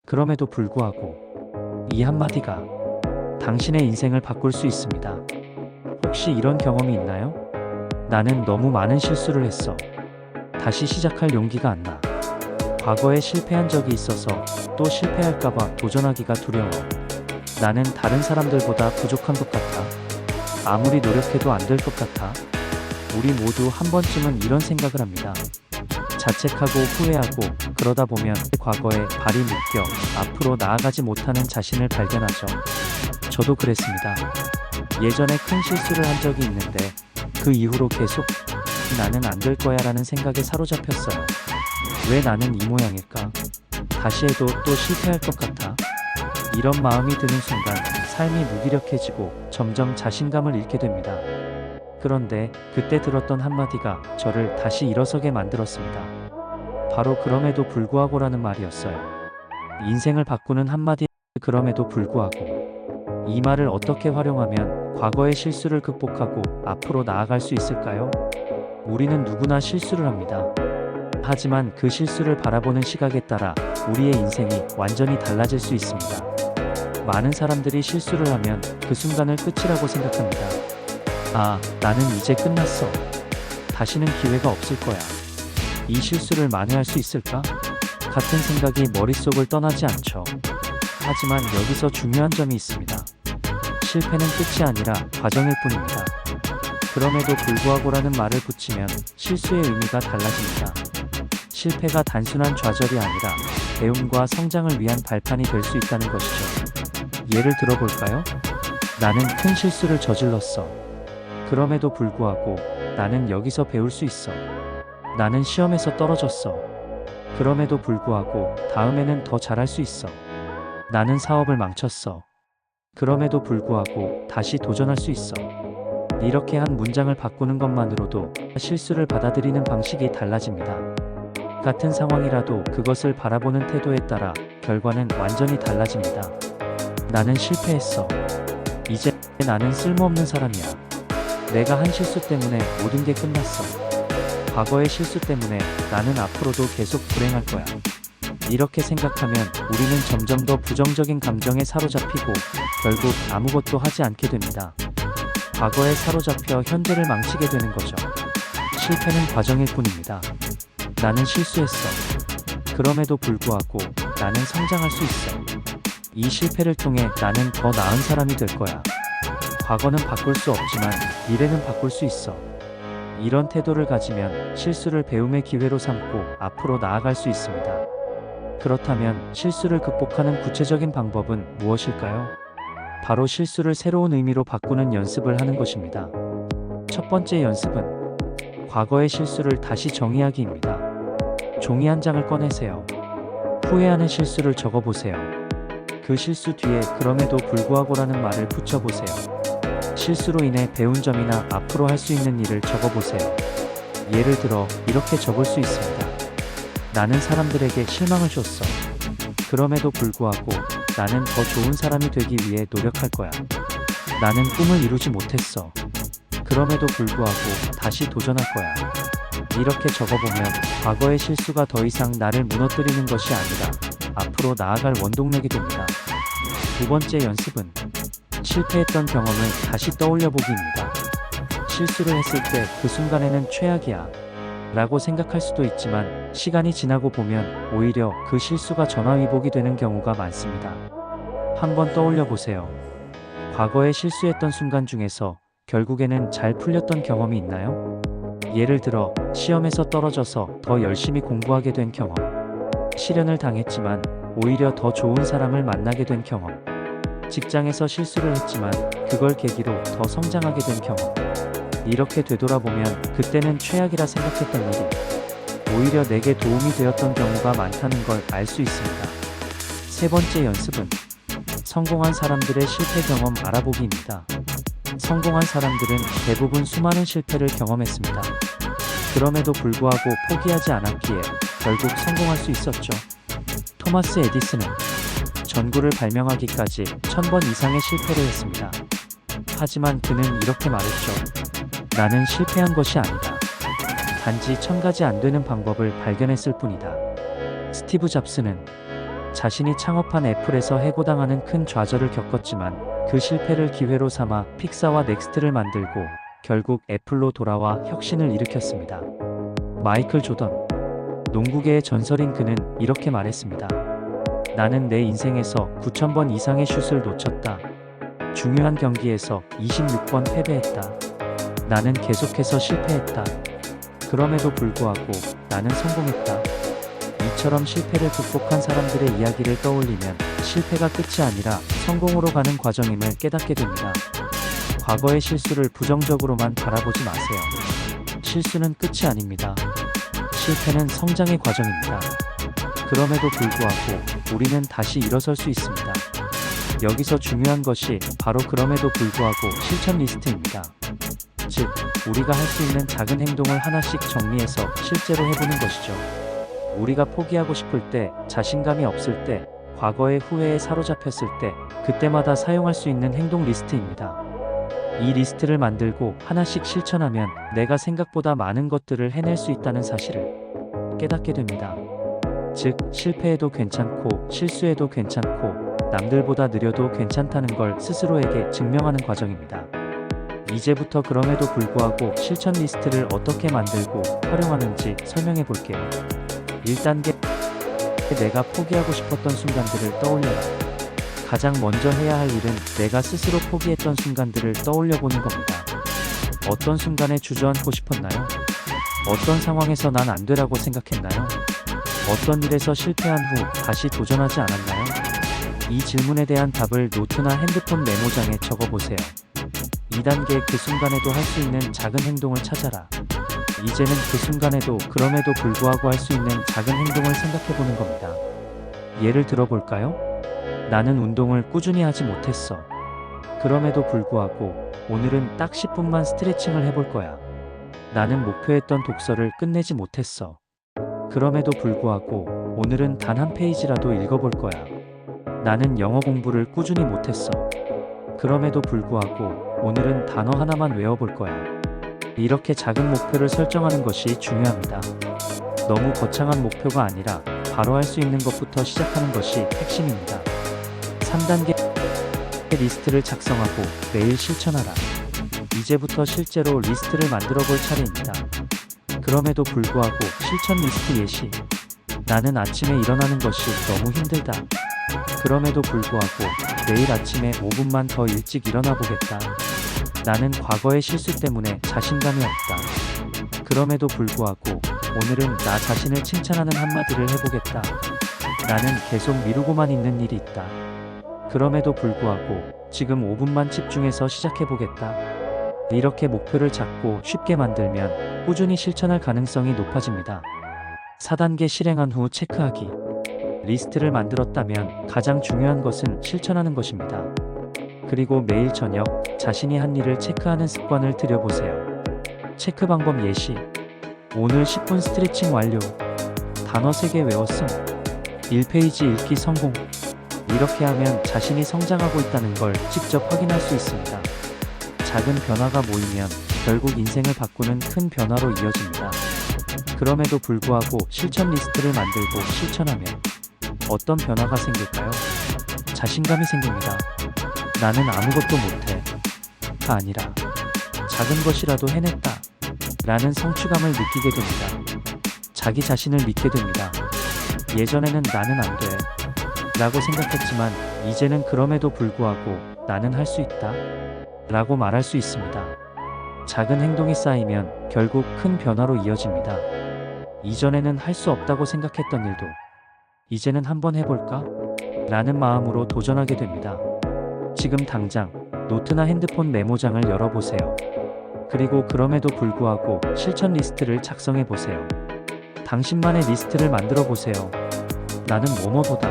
그럼에도 불구하고 이 한마디가 당신의 인생을 바꿀 수 있습니다. 혹시 이런 경험이 있나요? 나는 너무 많은 실수를 했어. 다시 시작할 용기가 안 나. 과거에 실패한 적이 있어서 또 실패할까봐 도전하기가 두려워. 나는 다른 사람들보다 부족한 것 같아. 아무리 노력해도 안 될 것 같아. 우리 모두 한 번쯤은 이런 생각을 합니다. 자책하고 후회하고 그러다 보면 과거에 발이 묶여 앞으로 나아가지 못하는 자신을 발견하죠. 저도 그랬습니다. 예전에 큰 실수를 한 적이 있는데 그 이후로 계속 나는 안 될 거야 라는 생각에 사로잡혔어요. 왜 나는 이 모양일까? 다시 해도 또 실패할 것 같아. 이런 마음이 드는 순간 삶이 무기력해지고 점점 자신감을 잃게 됩니다. 그런데 그때 들었던 한마디가 저를 다시 일어서게 만들었습니다. 바로 그럼에도 불구하고라는 말이었어요. 인생을 바꾸는 한마디, 그럼에도 불구하고. 이 말을 어떻게 활용하면 과거의 실수를 극복하고 앞으로 나아갈 수 있을까요? 우리는 누구나 실수를 합니다. 하지만 그 실수를 바라보는 시각에 따라 우리의 인생이 완전히 달라질 수 있습니다. 많은 사람들이 실수를 하면 그 순간을 끝이라고 생각합니다. 아, 나는 이제 끝났어. 다시는 기회가 없을 거야. 이 실수를 만회할 수 있을까? 같은 생각이 머릿속을 떠나지 않죠. 하지만 여기서 중요한 점이 있습니다. 실패는 끝이 아니라 과정일 뿐입니다. 그럼에도 불구하고라는 말을 붙이면 실수의 의미가 달라집니다. 실패가 단순한 좌절이 아니라 배움과 성장을 위한 발판이 될 수 있다는 것이죠. 예를 들어볼까요? 나는 큰 실수를 저질렀어. 그럼에도 불구하고 나는 여기서 배울 수 있어. 나는 시험에서 떨어졌어. 그럼에도 불구하고 다음에는 더 잘할 수 있어. 나는 사업을 망쳤어. 그럼에도 불구하고 다시 도전할 수 있어. 이렇게 한 문장을 바꾸는 것만으로도 실수를 받아들이는 방식이 달라집니다. 같은 상황이라도 그것을 바라보는 태도에 따라 결과는 완전히 달라집니다. 나는 실패했어. 이제 나는 쓸모없는 사람이야. 내가 한 실수 때문에 모든 게 끝났어. 과거의 실수 때문에 나는 앞으로도 계속 불행할 거야. 이렇게 생각하면 우리는 점점 더 부정적인 감정에 사로잡히고 결국 아무것도 하지 않게 됩니다. 과거에 사로잡혀 현재를 망치게 되는 거죠. 실패는 과정일 뿐입니다. 나는 실수했어. 그럼에도 불구하고 나는 성장할 수 있어. 이 실패를 통해 나는 더 나은 사람이 될 거야. 과거는 바꿀 수 없지만 미래는 바꿀 수 있어. 이런 태도를 가지면 실수를 배움의 기회로 삼고 앞으로 나아갈 수 있습니다. 그렇다면 실수를 극복하는 구체적인 방법은 무엇일까요? 바로 실수를 새로운 의미로 바꾸는 연습을 하는 것입니다. 첫 번째 연습은 과거의 실수를 다시 정의하기입니다. 종이 한 장을 꺼내세요. 후회하는 실수를 적어보세요. 그 실수 뒤에 그럼에도 불구하고라는 말을 붙여보세요. 실수로 인해 배운 점이나 앞으로 할 수 있는 일을 적어보세요. 예를 들어 이렇게 적을 수 있습니다. 나는 사람들에게 실망을 줬어. 그럼에도 불구하고 나는 더 좋은 사람이 되기 위해 노력할 거야. 나는 꿈을 이루지 못했어. 그럼에도 불구하고 다시 도전할 거야. 이렇게 적어보면 과거의 실수가 더 이상 나를 무너뜨리는 것이 아니라 앞으로 나아갈 원동력이 됩니다. 두 번째 연습은 실패했던 경험을 다시 떠올려보기입니다. 실수를 했을 때 그 순간에는 최악이야 라고 생각할 수도 있지만 시간이 지나고 보면 오히려 그 실수가 전화위복이 되는 경우가 많습니다. 한번 떠올려보세요. 과거에 실수했던 순간 중에서 결국에는 잘 풀렸던 경험이 있나요? 예를 들어 시험에서 떨어져서 더 열심히 공부하게 된 경험, 시련을 당했지만 오히려 더 좋은 사람을 만나게 된 경험, 직장에서 실수를 했지만 그걸 계기로 더 성장하게 된 경험. 이렇게 되돌아보면 그때는 최악이라 생각했던 일이 오히려 내게 도움이 되었던 경우가 많다는 걸 알 수 있습니다. 세 번째 연습은 성공한 사람들의 실패 경험 알아보기입니다. 성공한 사람들은 대부분 수많은 실패를 경험했습니다. 그럼에도 불구하고 포기하지 않았기에 결국 성공할 수 있었죠. 토마스 에디슨은 전구를 발명하기까지 1000번 이상의 실패를 했습니다. 하지만 그는 이렇게 말했죠. 나는 실패한 것이 아니다. 단지 1000가지 안 되는 방법을 발견했을 뿐이다. 스티브 잡스는 자신이 창업한 애플에서 해고당하는 큰 좌절을 겪었지만 그 실패를 기회로 삼아 픽사와 넥스트를 만들고 결국 애플로 돌아와 혁신을 일으켰습니다. 마이클 조던, 농구계의 전설인 그는 이렇게 말했습니다. 나는 내 인생에서 9,000번 이상의 슛을 놓쳤다. 중요한 경기에서 26번 패배했다. 나는 계속해서 실패했다. 그럼에도 불구하고 나는 성공했다. 이처럼 실패를 극복한 사람들의 이야기를 떠올리면 실패가 끝이 아니라 성공으로 가는 과정임을 깨닫게 됩니다. 과거의 실수를 부정적으로만 바라보지 마세요. 실수는 끝이 아닙니다. 실패는 성장의 과정입니다. 그럼에도 불구하고 우리는 다시 일어설 수 있습니다. 여기서 중요한 것이 바로 그럼에도 불구하고 실천 리스트입니다. 즉, 우리가 할 수 있는 작은 행동을 하나씩 정리해서 실제로 해보는 것이죠. 우리가 포기하고 싶을 때, 자신감이 없을 때, 과거의 후회에 사로잡혔을 때, 그때마다 사용할 수 있는 행동 리스트입니다. 이 리스트를 만들고 하나씩 실천하면 내가 생각보다 많은 것들을 해낼 수 있다는 사실을 깨닫게 됩니다. 즉, 실패해도 괜찮고 실수해도 괜찮고 남들보다 느려도 괜찮다는 걸 스스로에게 증명하는 과정입니다. 이제부터 그럼에도 불구하고 실천 리스트를 어떻게 만들고 활용하는지 설명해 볼게요. 1단계, 내가 포기하고 싶었던 순간들을 떠올려라. 가장 먼저 해야 할 일은 내가 스스로 포기했던 순간들을 떠올려 보는 겁니다. 어떤 순간에 주저앉고 싶었나요? 어떤 상황에서 난 안 되라고 생각했나요? 어떤 일에서 실패한 후 다시 도전하지 않았나요? 이 질문에 대한 답을 노트나 핸드폰 메모장에 적어보세요. 2단계, 그 순간에도 할 수 있는 작은 행동을 찾아라. 이제는 그 순간에도 그럼에도 불구하고 할 수 있는 작은 행동을 생각해보는 겁니다. 예를 들어볼까요? 나는 운동을 꾸준히 하지 못했어. 그럼에도 불구하고 오늘은 딱 10분만 스트레칭을 해볼 거야. 나는 목표했던 독서를 끝내지 못했어. 그럼에도 불구하고 오늘은 단 한 페이지라도 읽어볼 거야. 나는 영어 공부를 꾸준히 못했어. 그럼에도 불구하고 오늘은 단어 하나만 외워볼 거야. 이렇게 작은 목표를 설정하는 것이 중요합니다. 너무 거창한 목표가 아니라 바로 할 수 있는 것부터 시작하는 것이 핵심입니다. 3단계, 리스트를 작성하고 매일 실천하라. 이제부터 실제로 리스트를 만들어 볼 차례입니다. 그럼에도 불구하고 실천 리스트 예시. 나는 아침에 일어나는 것이 너무 힘들다. 그럼에도 불구하고 내일 아침에 5분만 더 일찍 일어나 보겠다. 나는 과거의 실수 때문에 자신감이 없다. 그럼에도 불구하고 오늘은 나 자신을 칭찬하는 한마디를 해보겠다. 나는 계속 미루고만 있는 일이 있다. 그럼에도 불구하고 지금 5분만 집중해서 시작해보겠다. 이렇게 목표를 잡고 쉽게 만들면 꾸준히 실천할 가능성이 높아집니다. 4단계, 실행한 후 체크하기. 리스트를 만들었다면 가장 중요한 것은 실천하는 것입니다. 그리고 매일 저녁 자신이 한 일을 체크하는 습관을 들여보세요. 체크 방법 예시. 오늘 10분 스트레칭 완료. 단어 3개 외웠음. 1페이지 읽기 성공. 이렇게 하면 자신이 성장하고 있다는 걸 직접 확인할 수 있습니다. 작은 변화가 모이면 결국 인생을 바꾸는 큰 변화로 이어집니다. 그럼에도 불구하고 실천 리스트를 만들고 실천하면 어떤 변화가 생길까요? 자신감이 생깁니다. 나는 아무것도 못해 가 아니라 작은 것이라도 해냈다 라는 성취감을 느끼게 됩니다. 자기 자신을 믿게 됩니다. 예전에는 나는 안 돼 라고 생각했지만 이제는 그럼에도 불구하고 나는 할 수 있다 라고 말할 수 있습니다. 작은 행동이 쌓이면 결국 큰 변화로 이어집니다. 이전에는 할 수 없다고 생각했던 일도 이제는 한번 해볼까? 라는 마음으로 도전하게 됩니다. 지금 당장 노트나 핸드폰 메모장을 열어보세요. 그리고 그럼에도 불구하고 실천 리스트를 작성해 보세요. 당신만의 리스트를 만들어 보세요. 나는 뭐뭐보다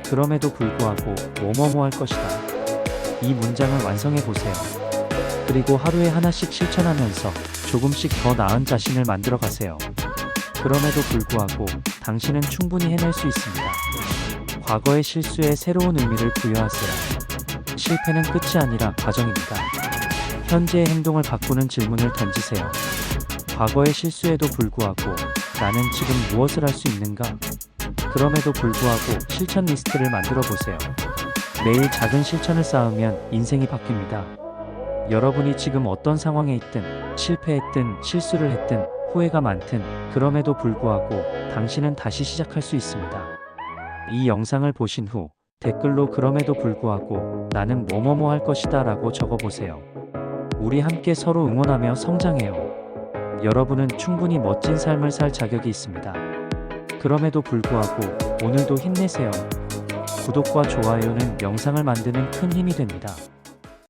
그럼에도 불구하고 뭐뭐뭐 할 것이다. 이 문장을 완성해 보세요. 그리고 하루에 하나씩 실천하면서 조금씩 더 나은 자신을 만들어 가세요. 그럼에도 불구하고 당신은 충분히 해낼 수 있습니다. 과거의 실수에 새로운 의미를 부여하세요. 실패는 끝이 아니라 과정입니다. 현재의 행동을 바꾸는 질문을 던지세요. 과거의 실수에도 불구하고 나는 지금 무엇을 할 수 있는가? 그럼에도 불구하고 실천 리스트를 만들어 보세요. 매일 작은 실천을 쌓으면 인생이 바뀝니다. 여러분이 지금 어떤 상황에 있든, 실패했든, 실수를 했든, 후회가 많든, 그럼에도 불구하고 당신은 다시 시작할 수 있습니다. 이 영상을 보신 후 댓글로 그럼에도 불구하고 나는 뭐뭐뭐 할 것이다 라고 적어보세요. 우리 함께 서로 응원하며 성장해요. 여러분은 충분히 멋진 삶을 살 자격이 있습니다. 그럼에도 불구하고 오늘도 힘내세요. 구독과 좋아요는 영상을 만드는 큰 힘이 됩니다.